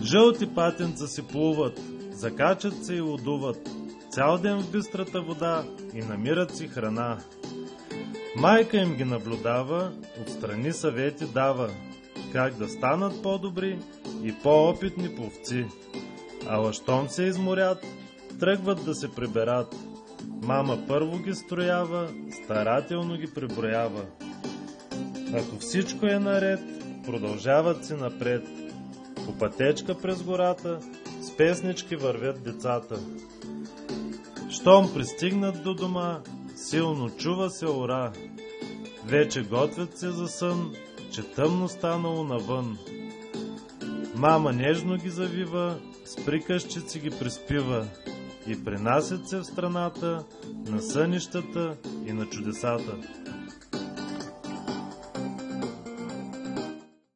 Жълти патенца си плуват, закачат се и лудуват, цял ден в бистрата вода и намират си храна. Майка им ги наблюдава, отстрани съвети дава, как да станат по-добри и по-опитни пловци. Ала щом се изморят, тръгват да се приберат. Мама първо ги строява, старателно ги преброява. Ако всичко е наред, продължават си напред. По пътечка през гората, с песнички вървят децата. Щом пристигнат до дома, силно чува се ора. Вече готвят се за сън, че тъмно станало навън. Мама нежно ги завива, с приказчици ги приспива и принасят се в страната на сънищата и на чудесата.